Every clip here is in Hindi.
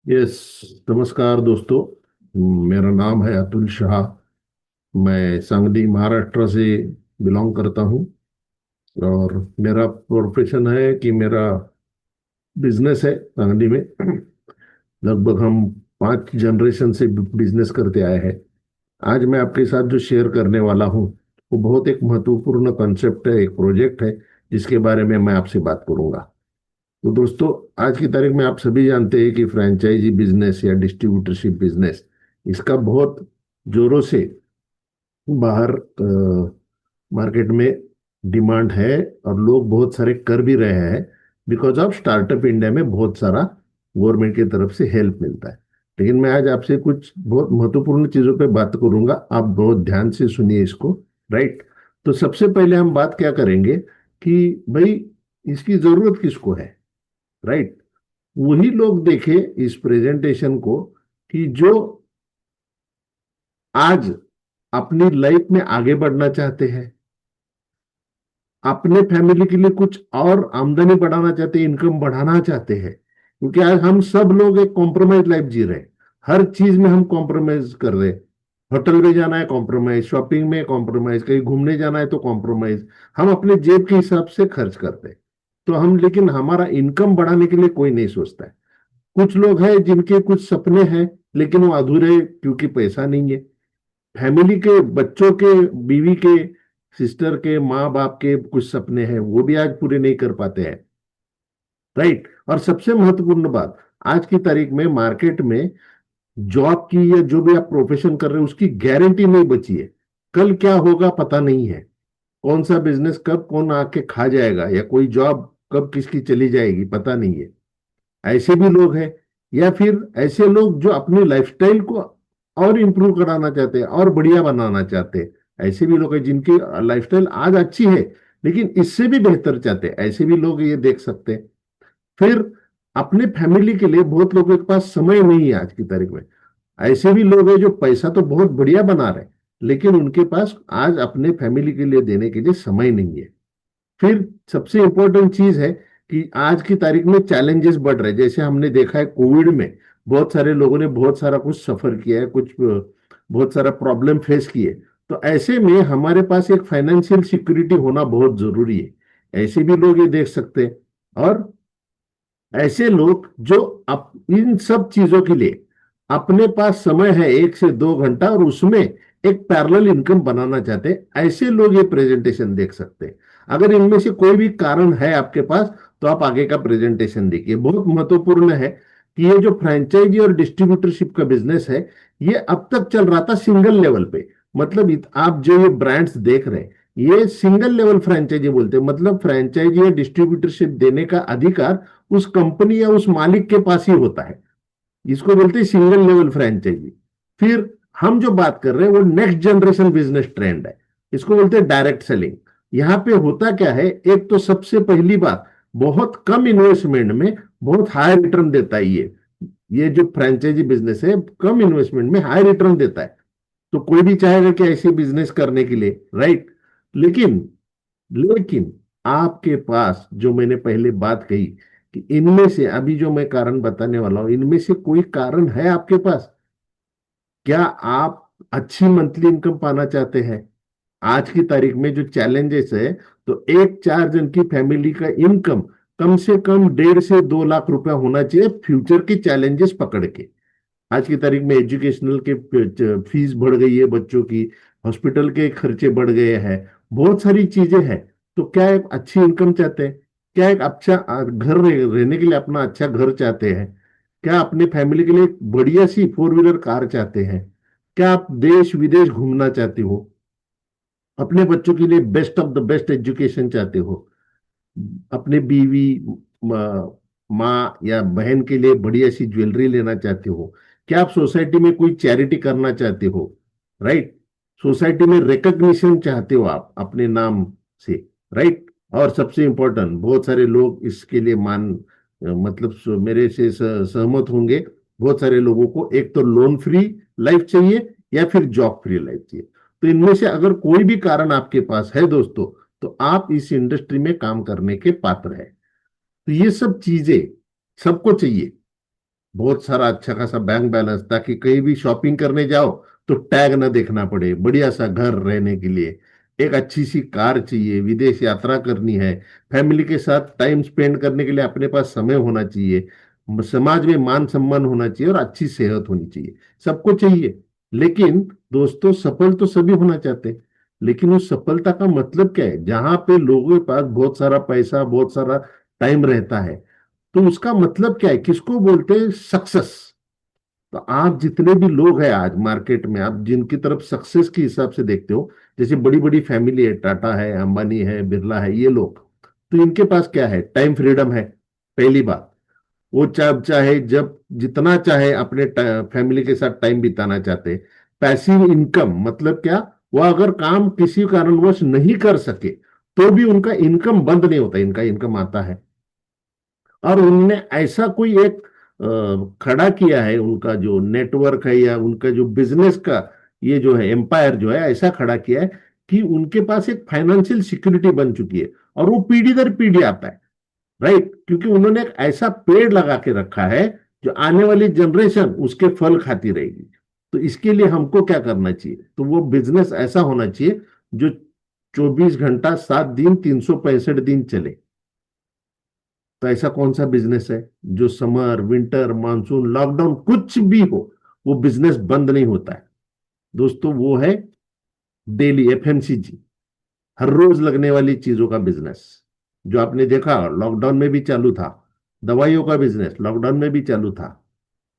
यस। नमस्कार दोस्तों। मेरा नाम है अतुल शाह। मैं सांगली महाराष्ट्र से बिलोंग करता हूँ। और मेरा प्रोफेशन है कि मेरा बिजनेस है सांगली में। लगभग हम 5 जनरेशन से बिजनेस करते आए हैं। आज मैं आपके साथ जो शेयर करने वाला हूँ वो बहुत एक महत्वपूर्ण कॉन्सेप्ट है, एक प्रोजेक्ट है जिसके बारे में मैं आपसे बात करूंगा। तो दोस्तों, आज की तारीख में आप सभी जानते हैं कि फ्रेंचाइजी बिजनेस या डिस्ट्रीब्यूटरशिप बिजनेस इसका बहुत जोरों से बाहर मार्केट में डिमांड है। और लोग बहुत सारे कर भी रहे हैं। बिकॉज ऑफ स्टार्टअप इंडिया में बहुत सारा गवर्नमेंट की तरफ से हेल्प मिलता है। लेकिन मैं आज आपसे कुछ बहुत महत्वपूर्ण चीजों पे बात करूंगा, आप बहुत ध्यान से सुनिए इसको। राइट। तो सबसे पहले हम बात क्या करेंगे कि भाई इसकी जरूरत किसको है। राइट। वही लोग देखे इस प्रेजेंटेशन को कि जो आज अपनी लाइफ में आगे बढ़ना चाहते हैं, अपने फैमिली के लिए कुछ और आमदनी बढ़ाना चाहते हैं, इनकम बढ़ाना चाहते हैं। क्योंकि आज हम सब लोग एक कॉम्प्रोमाइज लाइफ जी रहे हैं। हर चीज में हम कॉम्प्रोमाइज कर रहे हैं। होटल में जाना है कॉम्प्रोमाइज, शॉपिंग में कॉम्प्रोमाइज, कहीं घूमने जाना है तो कॉम्प्रोमाइज। हम अपने जेब के हिसाब से खर्च करते हैं। तो हम, लेकिन हमारा इनकम बढ़ाने के लिए कोई नहीं सोचता है। कुछ लोग हैं जिनके कुछ सपने हैं लेकिन वो अधूरे हैं, क्योंकि पैसा नहीं है। फैमिली के, बच्चों के, बीवी के, सिस्टर के, माँ बाप के कुछ सपने हैं, वो भी आज पूरे नहीं कर पाते हैं। राइट। और सबसे महत्वपूर्ण बात, आज की तारीख में मार्केट में जॉब की या जो भी आप प्रोफेशन कर रहे हो उसकी गारंटी नहीं बची है। कल क्या होगा पता नहीं है। कौन सा बिजनेस कब कौन आके खा जाएगा, या कोई जॉब कब किसकी चली जाएगी पता नहीं है। ऐसे भी लोग हैं। या फिर ऐसे लोग जो अपनी लाइफस्टाइल को और इंप्रूव कराना चाहते हैं और बढ़िया बनाना चाहते हैं। ऐसे भी लोग हैं जिनकी लाइफस्टाइल आज अच्छी है लेकिन इससे भी बेहतर चाहते हैं। ऐसे भी लोग ये देख सकते हैं। फिर अपने फैमिली के लिए बहुत लोगों के पास समय नहीं है आज की तारीख में। ऐसे भी लोग हैं जो पैसा तो बहुत बढ़िया बना रहे हैं लेकिन उनके पास आज अपने फैमिली के लिए देने के लिए समय नहीं है। फिर सबसे इंपॉर्टेंट चीज है कि आज की तारीख में चैलेंजेस बढ़ रहे हैं। जैसे हमने देखा है कोविड में बहुत सारे लोगों ने बहुत सारा कुछ सफर किया है, कुछ बहुत सारा प्रॉब्लम फेस किए। तो ऐसे में हमारे पास एक फाइनेंशियल सिक्योरिटी होना बहुत जरूरी है। ऐसे भी लोग ये देख सकते हैं। और ऐसे लोग जो इन सब चीजों के लिए अपने पास समय है 1 से 2 घंटा और उसमें एक पैरेलल इनकम बनाना चाहते हैं, ऐसे लोग ये प्रेजेंटेशन देख सकते हैं। अगर इनमें से कोई भी कारण है आपके पास तो आप आगे का प्रेजेंटेशन देखिए। बहुत महत्वपूर्ण है कि ये जो फ्रेंचाइजी और डिस्ट्रीब्यूटरशिप का बिजनेस है, ये अब तक चल रहा था सिंगल लेवल पे। मतलब आप जो ये ब्रांड्स देख रहे हैं, ये सिंगल लेवल फ्रेंचाइजी बोलते हैं। मतलब फ्रेंचाइजी या डिस्ट्रीब्यूटरशिप देने का अधिकार उस कंपनी या उस मालिक के पास ही होता है। इसको बोलते हैं सिंगल लेवल फ्रेंचाइजी। फिर हम जो बात कर रहे हैं वो नेक्स्ट जनरेशन बिजनेस ट्रेंड है। इसको बोलते हैं डायरेक्ट सेलिंग। यहाँ पे होता क्या है, एक तो सबसे पहली बात, बहुत कम इन्वेस्टमेंट में बहुत हाई रिटर्न देता है ये जो फ्रेंचाइजी बिजनेस है कम इन्वेस्टमेंट में हाई रिटर्न देता है। तो कोई भी चाहेगा कि ऐसे बिजनेस करने के लिए। राइट। लेकिन लेकिन आपके पास जो मैंने पहले बात कही कि इनमें से अभी जो मैं कारण बताने वाला हूं, इनमें से कोई कारण है आपके पास? क्या आप अच्छी मंथली इनकम पाना चाहते हैं? आज की तारीख में जो चैलेंजेस है, तो एक 4 जन की फैमिली का इनकम कम से कम 1.5 से 2 लाख रुपया होना चाहिए फ्यूचर के चैलेंजेस पकड़ के। आज की तारीख में एजुकेशनल के फीस बढ़ गई है, बच्चों की हॉस्पिटल के खर्चे बढ़ गए हैं, बहुत सारी चीजें हैं। तो क्या एक अच्छी इनकम चाहते हैं? क्या एक अच्छा घर रहने के लिए अपना अच्छा घर चाहते हैं? क्या अपने फैमिली के लिए एक बढ़िया सी 4 व्हीलर कार चाहते हैं? क्या आप देश विदेश घूमना चाहते हो? अपने बच्चों के लिए best of the best education चाहते हो? अपने बीवी, माँ माँ या बहन के लिए बढ़िया सी ज्वेलरी लेना चाहते हो? क्या आप सोसाइटी में कोई चैरिटी करना चाहते हो? राइट। सोसाइटी में रिकग्निशन चाहते हो आप अपने नाम से? राइट। और सबसे इंपॉर्टेंट, बहुत सारे लोग इसके लिए मतलब मेरे से सहमत होंगे। बहुत सारे लोगों को एक तो लोन फ्री लाइफ चाहिए या फिर जॉब फ्री लाइफ चाहिए। तो इनमें से अगर कोई भी कारण आपके पास है दोस्तों, तो आप इस इंडस्ट्री में काम करने के पात्र हैं। तो ये सब चीजें सबको चाहिए। बहुत सारा अच्छा खासा बैंक बैलेंस, ताकि कहीं भी शॉपिंग करने जाओ तो टैग ना देखना पड़े, बढ़िया सा घर रहने के लिए, एक अच्छी सी कार चाहिए, विदेश यात्रा करनी है, फैमिली के साथ टाइम स्पेंड करने के लिए अपने पास समय होना चाहिए, समाज में मान सम्मान होना चाहिए और अच्छी सेहत होनी चाहिए, सबको चाहिए। लेकिन दोस्तों, सफल तो सभी होना चाहते हैं, लेकिन उस सफलता का मतलब क्या है? जहां पे लोगों के पास बहुत सारा पैसा, बहुत सारा टाइम रहता है, तो उसका मतलब क्या है? किसको बोलते हैं सक्सेस? तो आप जितने भी लोग हैं आज मार्केट में, आप जिनकी तरफ सक्सेस के हिसाब से देखते हो, जैसे बड़ी बड़ी फैमिली है, टाटा है, अंबानी है, बिरला है, ये लोग, तो इनके पास क्या है? टाइम फ्रीडम है, पहली बात। वो चाहे जब जितना चाहे अपने फैमिली के साथ टाइम बिताना चाहते। पैसिव इनकम मतलब क्या? वो अगर काम किसी कारणवश नहीं कर सके तो भी उनका इनकम बंद नहीं होता, इनका इनकम आता है। और उनने ऐसा कोई एक खड़ा किया है, उनका जो नेटवर्क है या उनका जो बिजनेस का ये जो है एम्पायर जो है, ऐसा खड़ा किया है कि उनके पास एक फाइनेंशियल सिक्योरिटी बन चुकी है, और वो पीढ़ी दर पीढ़ी आता है। राइट, क्योंकि उन्होंने एक ऐसा पेड़ लगा के रखा है जो आने वाली जनरेशन उसके फल खाती रहेगी। तो इसके लिए हमको क्या करना चाहिए? तो वो बिजनेस ऐसा होना चाहिए जो 24 घंटा 7 दिन 365 दिन चले। तो ऐसा कौन सा बिजनेस है जो समर, विंटर, मानसून, लॉकडाउन कुछ भी हो, वो बिजनेस बंद नहीं होता है? दोस्तों, वो है डेली एफएमसीजी, हर रोज लगने वाली चीजों का बिजनेस, जो आपने देखा लॉकडाउन में भी चालू था। दवाइयों का बिजनेस लॉकडाउन में भी चालू था।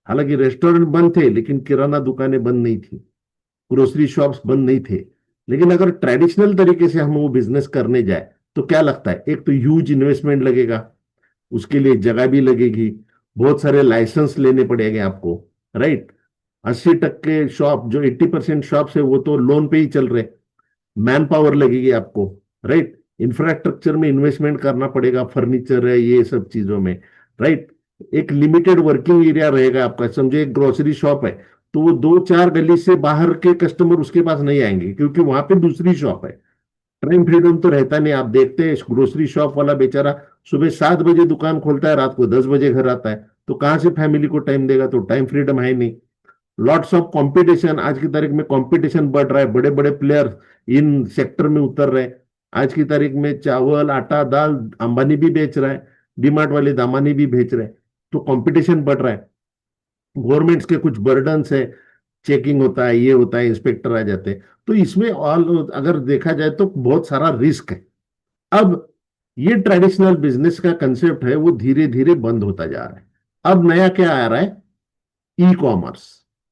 हालांकि रेस्टोरेंट बंद थे, लेकिन किराना दुकानें बंद नहीं थी, ग्रोसरी शॉप्स बंद नहीं थे। लेकिन अगर ट्रेडिशनल तरीके से हम वो बिजनेस करने जाए, तो क्या लगता है? एक तो ह्यूज इन्वेस्टमेंट लगेगा, उसके लिए जगह भी लगेगी, बहुत सारे लाइसेंस लेने पड़ेंगे आपको। राइट, 80% शॉप, जो 80% शॉप्स है, वो तो लोन पे ही चल रहे। मैन पावर लगेगी आपको। राइट, इंफ्रास्ट्रक्चर में इन्वेस्टमेंट करना पड़ेगा, फर्नीचर है, ये सब चीजों में। राइट, एक लिमिटेड वर्किंग एरिया रहेगा आपका। समझो एक ग्रोसरी शॉप है, तो वो 2-4 गली से बाहर के कस्टमर उसके पास नहीं आएंगे, क्योंकि वहां पे दूसरी शॉप है। टाइम फ्रीडम तो रहता नहीं। आप देखते हैं ग्रोसरी शॉप वाला बेचारा सुबह 7 बजे दुकान खोलता है, रात को 10 बजे घर आता है, तो कहां से फैमिली को टाइम देगा? तो टाइम फ्रीडम है नहीं। लॉट्स ऑफ कंपटीशन, आज की तारीख में कंपटीशन बढ़ रहा है, बड़े बड़े प्लेयर इन सेक्टर में उतर रहे हैं। आज की तारीख में चावल, आटा, दाल अंबानी भी बेच रहा है, डीमार्ट वाले दामानी भी बेच रहे हैं। तो कंपटीशन बढ़ रहा है। गवर्नमेंट्स के कुछ बर्डन्स है, चेकिंग होता है, ये होता है, इंस्पेक्टर आ जाते हैं। तो इसमें ऑल अगर देखा जाए तो बहुत सारा रिस्क है। अब ये ट्रेडिशनल बिजनेस का कंसेप्ट है, वो धीरे धीरे बंद होता जा रहा है। अब नया क्या आ रहा है? E commerce.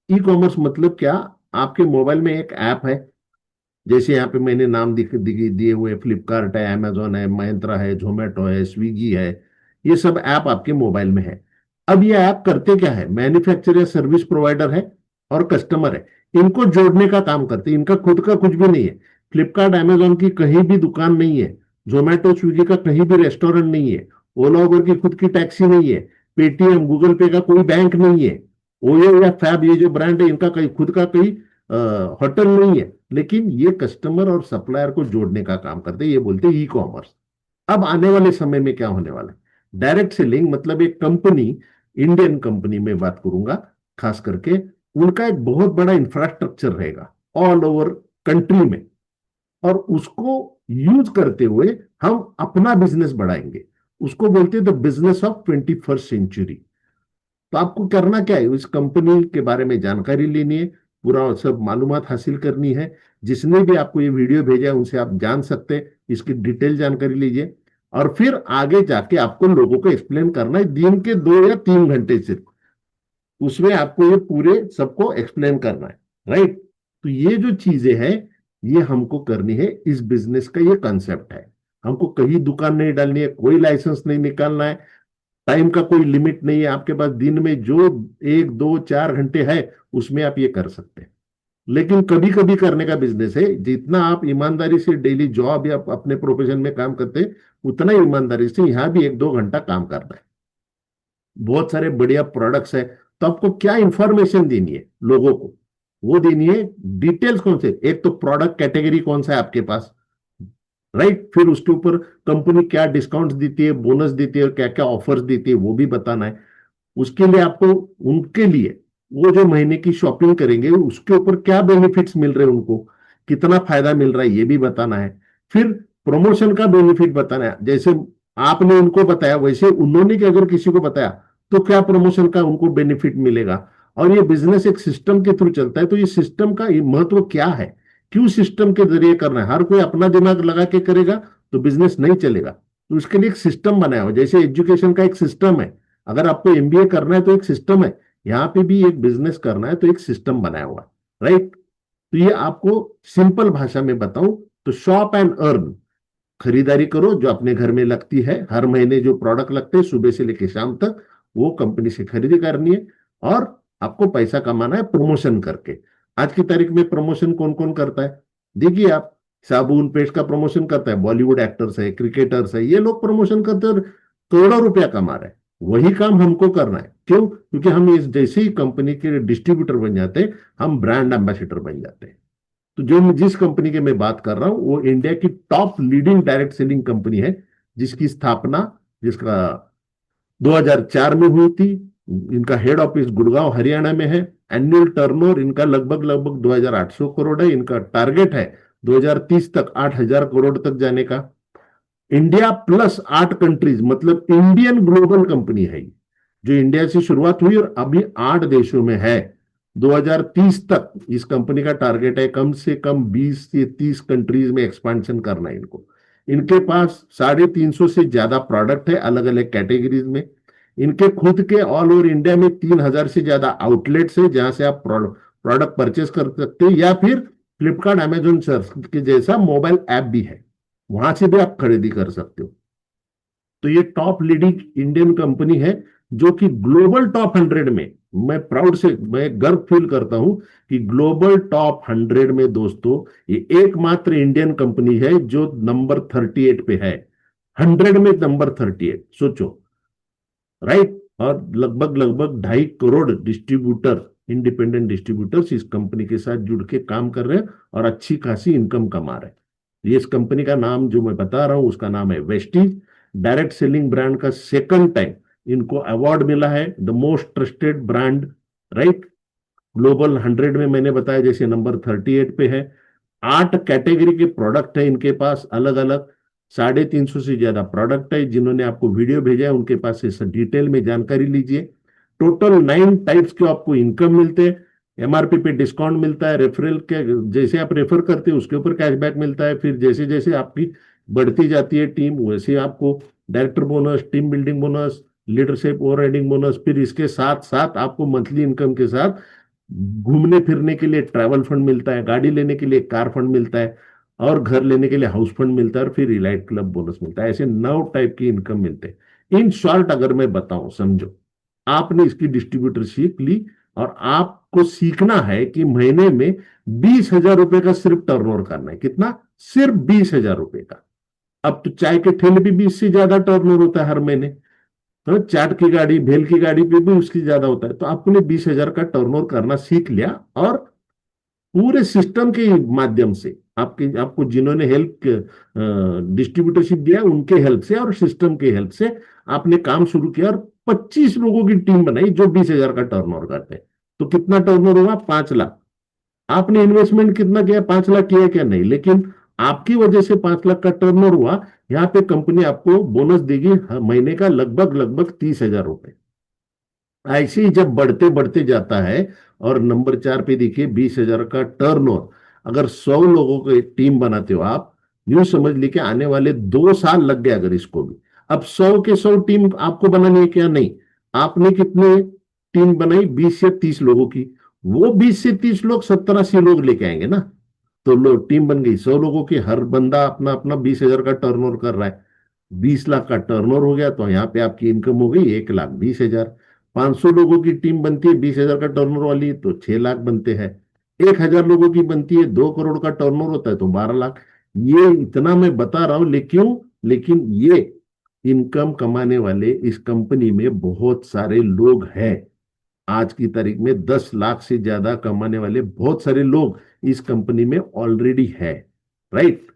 ई कॉमर्स मतलब क्या? आपके मोबाइल में एक ऐप है, जैसे यहाँ पे मैंने नाम दिए हुए, फ्लिपकार्ट है, अमेजोन है, Myntra है, जोमेटो है, स्विगी है, ये सब ऐप आपके मोबाइल में है। अब ये ऐप करते क्या है? मैन्युफैक्चरर या सर्विस प्रोवाइडर है और कस्टमर है, इनको जोड़ने का काम करते हैं। इनका खुद का कुछ भी नहीं है। फ्लिपकार्ट अमेजोन की कहीं भी दुकान नहीं है, जोमेटो स्विगी का कहीं भी रेस्टोरेंट नहीं है, ओला उबर की खुद की टैक्सी नहीं है, पेटीएम गूगल पे का कोई बैंक नहीं है, ओयो या फैब ये जो ब्रांड है, इनका कहीं खुद का कहीं होटल नहीं है। लेकिन ये कस्टमर और सप्लायर को जोड़ने का काम करते हैं, ये बोलते हैं ई कॉमर्स। अब आने वाले समय में क्या होने वाला है? डायरेक्ट सेलिंग मतलब एक कंपनी, इंडियन कंपनी में बात करूंगा खास करके, उनका एक बहुत बड़ा इंफ्रास्ट्रक्चर रहेगा ऑल ओवर कंट्री में, और उसको यूज करते हुए हम अपना बिजनेस बढ़ाएंगे। उसको बोलते हैं the business of 21st century. तो आपको करना क्या है? इस कंपनी के बारे में जानकारी लेनी है, पूरा सब मालूमात हासिल करनी है। जिसने भी आपको ये वीडियो भेजा है उनसे आप जान सकते हैं, इसकी डिटेल जानकारी लीजिए, और फिर आगे जाके आपको लोगों को एक्सप्लेन करना है, दिन के 2 या 3 घंटे सिर्फ उसमें आपको ये पूरे सबको एक्सप्लेन करना है। राइट, तो ये जो चीजें हैं, ये हमको करनी है। इस बिजनेस का ये कंसेप्ट है। हमको कहीं दुकान नहीं डालनी है, कोई लाइसेंस नहीं निकालना है, टाइम का कोई लिमिट नहीं है आपके पास। दिन में जो 1, 2, 4 घंटे है उसमें आप ये कर सकते हैं। लेकिन कभी कभी करने का बिजनेस है। जितना आप ईमानदारी से डेली जॉब या अपने प्रोफेशन में काम करते हैं, उतना ही ईमानदारी से यहाँ भी 1-2 घंटा काम करना है। बहुत सारे बढ़िया प्रोडक्ट्स है, तो आपको क्या इंफॉर्मेशन देनी है लोगों को? वो देनी है डिटेल्स। कौन से? एक तो प्रोडक्ट कैटेगरी कौन सा है आपके पास, राइट, फिर उसके ऊपर कंपनी क्या डिस्काउंट देती है, बोनस देती है, और क्या क्या ऑफर्स देती है, वो भी बताना है। उसके लिए आपको, उनके लिए वो जो महीने की शॉपिंग करेंगे उसके ऊपर क्या बेनिफिट्स मिल रहे हैं उनको, कितना फायदा मिल रहा है ये भी बताना है। फिर प्रमोशन का बेनिफिट बताना है, जैसे आपने उनको बताया वैसे उन्होंने कि अगर किसी को बताया तो क्या प्रमोशन का उनको बेनिफिट मिलेगा। और ये बिजनेस एक सिस्टम के थ्रू चलता है, तो ये सिस्टम का ये महत्व क्या है, क्यों सिस्टम के जरिए करना है। हर कोई अपना दिमाग लगा के करेगा तो बिजनेस नहीं चलेगा, तो उसके लिए एक सिस्टम बनाया हुआ, जैसे एजुकेशन का एक सिस्टम है। अगर आपको एमबीए करना है तो एक सिस्टम है, यहाँ पे भी एक बिजनेस करना है तो एक सिस्टम बनाया हुआ है, राइट। तो ये आपको सिंपल भाषा में बताऊं तो शॉप एंड अर्न, खरीदारी करो जो अपने घर में लगती है, हर महीने जो प्रोडक्ट लगते हैं सुबह से लेकर शाम तक वो कंपनी से खरीदी करनी है, और आपको पैसा कमाना है प्रमोशन करके। आज की तारीख में प्रमोशन कौन कौन करता है, देखिए आप, साबुन पेस्ट का प्रमोशन करता है, बॉलीवुड एक्टर्स है, क्रिकेटर्स है, ये लोग प्रमोशन करते हैं और करोड़ों रुपया कमा रहे हैं। वही काम हमको करना है, क्यों, क्योंकि हम इस जैसे ही कंपनी के डिस्ट्रीब्यूटर बन जाते हैं हम ब्रांड एम्बेसडर बन जाते हैं। तो जो जिस कंपनी की मैं बात कर रहा हूं वो इंडिया की top leading direct selling company है, जिसकी स्थापना, जिसका 2004 में हुई थी। इनका हेड ऑफिस गुड़गांव हरियाणा में है। एनुअल टर्नओवर इनका लगभग लगभग 2800 करोड़ है। इनका टारगेट है 2030 तक 8000 करोड़ तक जाने का। इंडिया प्लस 8 कंट्रीज, मतलब इंडियन ग्लोबल कंपनी है ये, जो इंडिया से शुरुआत हुई और अभी 8 देशों में है। 2030 तक इस कंपनी का टारगेट है कम से कम 20 से 30 कंट्रीज में एक्सपेंशन करना है इनको। इनके पास 350 से ज्यादा प्रोडक्ट है अलग अलग कैटेगरीज में। इनके खुद के ऑल ओवर इंडिया में 3000 से ज्यादा आउटलेट्स है जहां से आप प्रोडक्ट परचेस कर सकते हैं, या फिर फ्लिपकार्ट अमेजोन सर्च के जैसा मोबाइल ऐप भी है, वहां से भी आप खरीदी कर सकते हो। तो ये टॉप लीडिंग इंडियन कंपनी है, जो कि ग्लोबल टॉप 100 में, मैं प्राउड से, मैं गर्व फील करता हूं कि ग्लोबल टॉप 100 में दोस्तों ये एकमात्र इंडियन कंपनी है जो नंबर 38 पे है। 100 में नंबर 38, सोचो, राइट। और लगभग लगभग 2.5 करोड़ डिस्ट्रीब्यूटर, इंडिपेंडेंट डिस्ट्रीब्यूटर्स इस कंपनी के साथ जुड़ के काम कर रहे हैं और अच्छी खासी इनकम कमा रहे हैं। ये इस कंपनी का नाम जो मैं बता रहा हूं उसका नाम है वेस्टीज। डायरेक्ट सेलिंग ब्रांड का सेकंड टाइम इनको अवार्ड मिला है, the most trusted brand, right. Global 100 में मैंने बताया जैसे नंबर 38 पे है। 8 कैटेगरी के प्रोडक्ट है इनके पास अलग अलग। 350 से ज्यादा प्रोडक्ट है, जिन्होंने आपको वीडियो भेजा है उनके पास से डिटेल में जानकारी लीजिए। टोटल 9 टाइप्स के आपको इनकम मिलते हैं। एमआरपी पे डिस्काउंट मिलता है, रेफरल के जैसे आप रेफर करते हैं उसके ऊपर कैशबैक मिलता है। फिर जैसे जैसे आपकी बढ़ती जाती है टीम वैसे आपको director bonus, team building bonus, leadership over riding bonus, फिर इसके साथ साथ आपको मंथली इनकम के साथ घूमने फिरने के लिए ट्रैवल फंड मिलता है, गाड़ी लेने के लिए कार फंड मिलता है, और घर लेने के लिए हाउस फंड मिलता है, और फिर इलाइट क्लब बोनस मिलता है। ऐसे 9 टाइप की इनकम मिलते हैं। इन शॉर्ट अगर मैं बताऊं, समझो आपने इसकी डिस्ट्रीब्यूटरशिप ली और आपको सीखना है कि महीने में 20,000 रुपए का सिर्फ टर्नओवर करना है। कितना? सिर्फ 20,000 रुपए का। अब तो चाय के ठेले भी 20 से ज्यादा टर्नओवर होता है हर महीने, तो चाट की गाड़ी, भेल की गाड़ी पे भी उसकी ज्यादा होता है। तो आपने 20,000 का टर्नओवर करना सीख लिया, और पूरे सिस्टम के माध्यम से आपके आपको जिन्होंने हेल्प डिस्ट्रीब्यूटरशिप दिया उनके हेल्प से और सिस्टम के हेल्प से आपने काम शुरू किया और 25 लोगों की टीम बनाई जो 20,000 का टर्नओवर करते हैं। तो कितना टर्नओवर हुआ? 5 लाख। आपने इन्वेस्टमेंट कितना किया? 5 लाख किया क्या? नहीं, लेकिन आपकी वजह से 5 लाख का टर्नओवर हुआ। यहाँ पे कंपनी आपको बोनस देगी महीने का लगभग लगभग 30,000 रुपए। ऐसे ही जब बढ़ते बढ़ते जाता है, और नंबर 4 पे देखिए 20,000 का टर्नओवर। अगर 100 लोगों की टीम बनाते हो आप, यूं समझ लीजिए आने वाले 2 साल लग गए अगर इसको भी। अब 100 के 100 टीम आपको बनानी है क्या? नहीं। आपने कितने टीम बनाई? 20 या 30 लोगों की। वो 20 से 30 लोग 70-80 लोग लेके आएंगे ना। तो लो टीम बन गई 100 लोगों की, हर बंदा अपना अपना 20,000 का टर्नओवर कर रहा है। 20 लाख का टर्नओवर हो गया तो यहाँ पे आपकी इनकम हो गई 1,20,000। 500 लोगों की टीम बनती है 20,000 का टर्नओवर वाली तो 6 लाख बनते हैं। 1,000 लोगों की बनती है 2 करोड़ का टर्नओवर होता है तो 12 लाख। ये इतना मैं बता रहा हूं, लेकिन ये इनकम कमाने वाले इस कंपनी में बहुत सारे लोग हैं। आज की तारीख में 10 लाख से ज्यादा कमाने वाले बहुत सारे लोग इस कंपनी में ऑलरेडी है, राइट।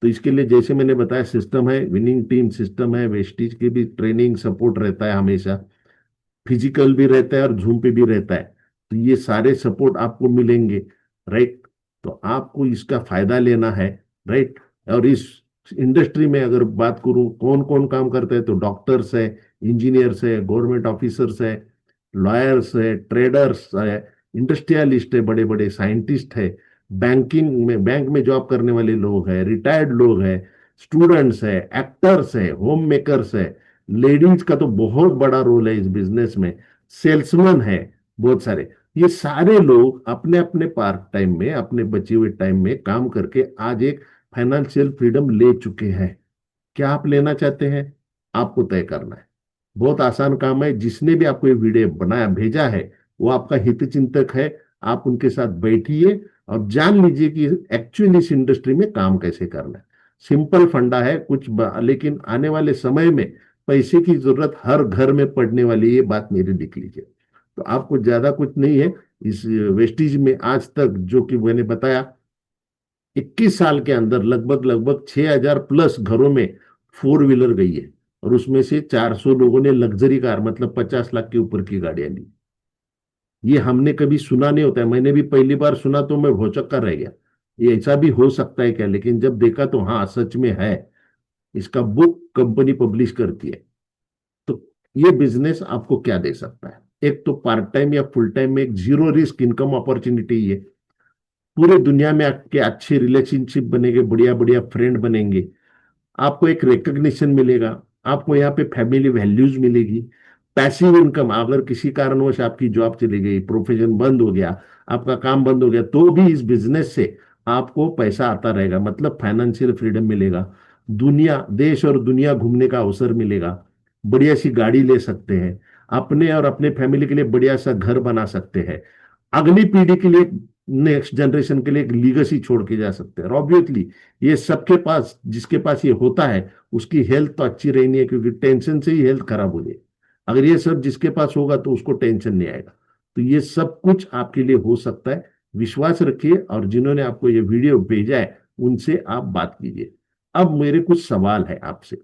तो इसके लिए जैसे मैंने बताया सिस्टम है, विनिंग टीम सिस्टम है, वेस्टीज की भी ट्रेनिंग सपोर्ट रहता है हमेशा। फिजिकल भी रहता है और जूम पे भी रहता है। तो ये सारे सपोर्ट आपको मिलेंगे, राइट। तो आपको इसका फायदा लेना है, राइट। और इस इंडस्ट्री में अगर बात करूं कौन कौन काम करते हैं, तो डॉक्टर्स है, इंजीनियर्स है, गवर्नमेंट ऑफिसर्स है, लॉयर्स है, ट्रेडर्स है, इंडस्ट्रियलिस्ट है, बड़े बड़े साइंटिस्ट है, बैंक में जॉब करने वाले लोग हैं, रिटायर्ड लोग हैं, स्टूडेंट्स है, एक्टर्स है, होम मेकर्स है, लेडीज का तो बहुत बड़ा रोल है इस बिजनेस में, सेल्समैन है, बहुत सारे। ये सारे लोग अपने अपने पार्ट टाइम में, अपने बचे हुए टाइम में काम करके आज एक फाइनेंशियल फ्रीडम ले चुके हैं। क्या आप लेना चाहते हैं? आपको तय करना है। बहुत आसान काम है। जिसने भी आपको ये वीडियो बनाया भेजा है वो आपका हित चिंतक है। आप उनके साथ बैठिए और जान लीजिए कि एक्चुअली इस इंडस्ट्री में काम कैसे करना है। सिंपल फंडा है लेकिन आने वाले समय में पैसे की जरूरत हर घर में पड़ने वाली है, ये बात मेरी लिख लीजिए। तो आपको ज्यादा कुछ नहीं है। इस वेस्टीज में आज तक जो कि मैंने बताया 21 साल के अंदर लगभग लगभग 6,000 प्लस घरों में फोर व्हीलर गई है, और उसमें से 400 लोगों ने लग्जरी कार मतलब 50 लाख के ऊपर की गाड़ियां ली। ये हमने कभी सुना नहीं होता है। मैंने भी पहली बार सुना तो मैं भौचक्का रह गया, ये ऐसा भी हो सकता है क्या? लेकिन जब देखा तो हाँ, सच में है। इसका बुक कंपनी पब्लिश करती है। तो ये बिजनेस आपको क्या दे सकता है? एक तो पार्ट टाइम या फुल टाइम में एक जीरो रिस्क इनकम अपॉर्चुनिटी है। पूरे दुनिया में आपके अच्छे रिलेशनशिप बनेंगे, बढ़िया बढ़िया फ्रेंड बनेंगे, आपको एक रिकग्निशन मिलेगा, आपको यहाँ पे फैमिली वैल्यूज मिलेगी, पैसिव इनकम। अगर किसी कारणवश आपकी जॉब चली गई, प्रोफेशन बंद हो गया, आपका काम बंद हो गया, तो भी इस बिजनेस से आपको पैसा आता रहेगा, मतलब फाइनेंशियल फ्रीडम मिलेगा। दुनिया, देश और दुनिया घूमने का अवसर मिलेगा, बढ़िया सी गाड़ी ले सकते हैं, अपने और अपने फैमिली के लिए बढ़िया सा घर बना सकते हैं, अगली पीढ़ी के लिए, नेक्स्ट जनरेशन के लिए एक लीगेसी छोड़ के जा सकते हैं। ऑब्वियसली ये सबके पास, जिसके पास ये होता है उसकी हेल्थ तो अच्छी रहनी है, क्योंकि टेंशन से ही हेल्थ खराब हो जाए। अगर ये सब जिसके पास होगा तो उसको टेंशन नहीं आएगा। तो ये सब कुछ आपके लिए हो सकता है। विश्वास रखिए, और जिन्होंने आपको ये वीडियो भेजा है उनसे आप बात कीजिए। अब मेरे कुछ सवाल है आपसे,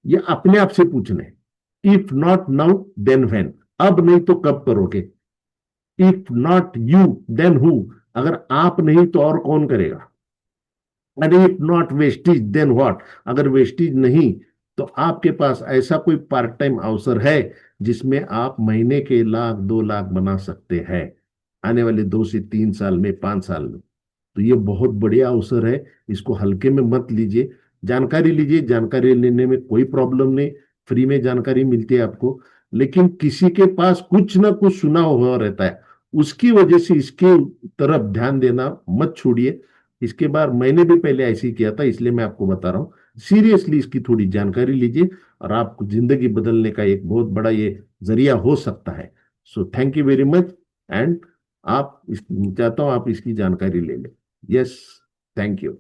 ये अपने आप से पूछने हैं। If not now then when? अब नहीं तो कब करोगे? If not you then who? अगर आप नहीं तो और कौन करेगा? अरे if not Vestige then what? अगर वेस्टीज नहीं तो आपके पास ऐसा कोई पार्ट टाइम अवसर है जिसमें आप महीने के 1 लाख 2 लाख बना सकते हैं आने वाले 2 से 3 साल में, 5 साल में? तो ये बहुत बढ़िया अवसर है, इसको हल्के में मत लीजिए। जानकारी लीजिए, जानकारी लेने में कोई प्रॉब्लम नहीं, फ्री में जानकारी मिलती है आपको। लेकिन किसी के पास कुछ ना कुछ सुना हुआ रहता है, उसकी वजह से इसके तरफ ध्यान देना मत छोड़िए। इसके बाद मैंने भी पहले ऐसे ही किया था, इसलिए मैं आपको बता रहा हूँ। सीरियसली इसकी थोड़ी जानकारी लीजिए, और आपको जिंदगी बदलने का एक बहुत बड़ा ये जरिया हो सकता है। So thank you very much. And आप चाहता हूं आप इसकी जानकारी ले लें। Yes, thank you.